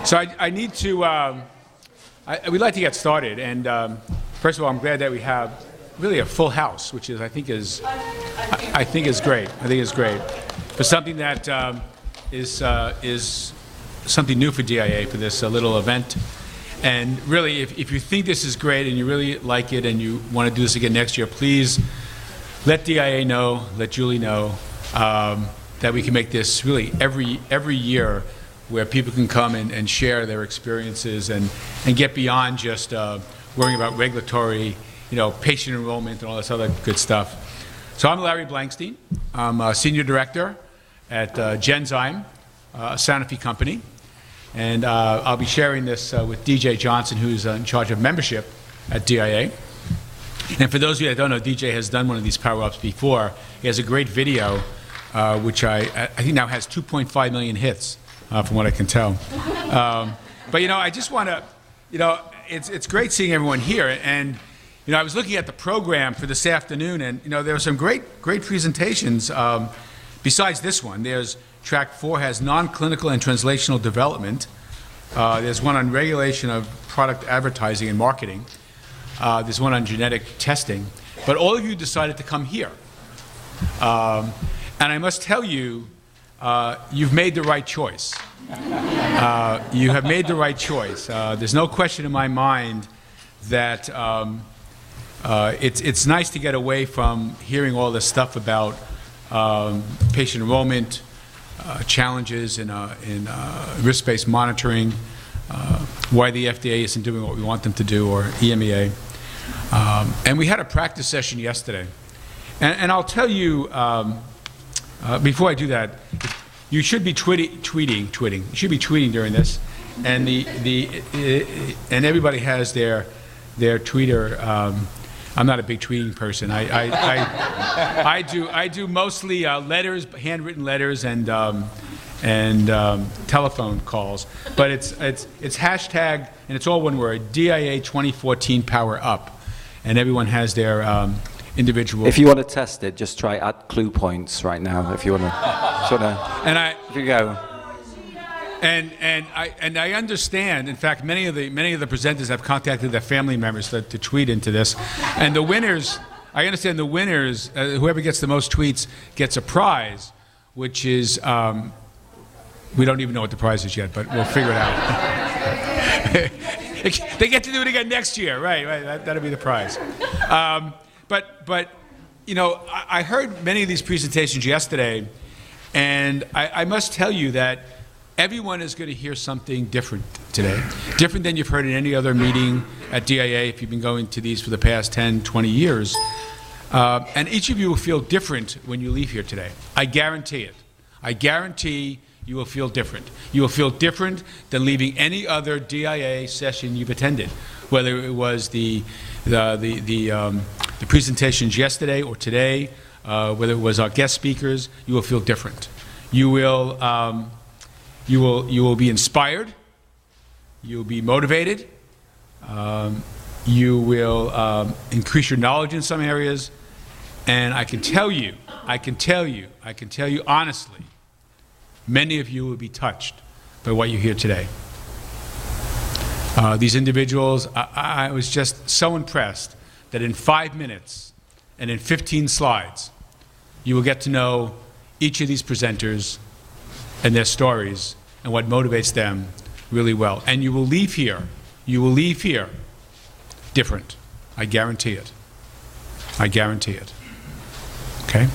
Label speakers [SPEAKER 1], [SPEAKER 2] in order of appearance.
[SPEAKER 1] So I need to, we'd like to get started. And first of all, I'm glad that we have really a full house, which is, I think is great. I think it's great. For something that is something new for DIA, for this little event. And really, if you think this is great and you really like it and you want to do this again next year, please let DIA know, let Julie know, that we can make this really every year where people can come and share their experiences and get beyond just worrying about regulatory, patient enrollment and all this other good stuff. So I'm Larry Blankstein. I'm a senior director at Genzyme, Sanofi Company. And I'll be sharing this with DJ Johnson, who's in charge of membership at DIA. And for those of you that don't know, DJ has done one of these power-ups before. He has a great video, which I think now has 2.5 million hits, from what I can tell. But I just want to, it's great seeing everyone here. And I was looking at the program for this afternoon, and there were some great presentations. Besides this one, there's Track 4 has non-clinical and translational development. There's one on regulation of product advertising and marketing. There's one on genetic testing. But all of you decided to come here. And I must tell you, you've made the right choice. You have made the right choice. There's no question in my mind that it's nice to get away from hearing all this stuff about patient enrollment, challenges in risk-based monitoring, why the FDA isn't doing what we want them to do, or EMEA. And we had a practice session yesterday. And I'll tell you, before I do that, you should be tweeting. You should be tweeting during this. And and everybody has their tweeter. I'm not a big tweeting person. I do mostly letters, handwritten letters, and telephone calls. But it's hashtag, and it's all one word, DIA 2014 Power Up, and everyone has their individual.
[SPEAKER 2] If you want to test it, just try add clue points right now. If you want to, if you go.
[SPEAKER 1] And I understand. In fact, many of the presenters have contacted their family members to tweet into this. And the winners, I understand the winners, whoever gets the most tweets gets a prize, which is we don't even know what the prize is yet, but we'll figure it out. They get to do it again next year, right? That'll be the prize. But I heard many of these presentations yesterday, and I must tell you that everyone is going to hear something different today, different than you've heard in any other meeting at DIA if you've been going to these for the past 10, 20 years. And each of you will feel different when you leave here today. I guarantee it. I guarantee you will feel different. You will feel different than leaving any other DIA session you've attended, whether it was the presentations yesterday or today, whether it was our guest speakers. You will feel different. You will be inspired. You will be motivated. You will increase your knowledge in some areas. And I can tell you honestly, many of you will be touched by what you hear today. These individuals, I was just so impressed that in 5 minutes and in 15 slides, you will get to know each of these presenters and their stories and what motivates them really well. And you will leave here different. I guarantee it. I guarantee it. Okay?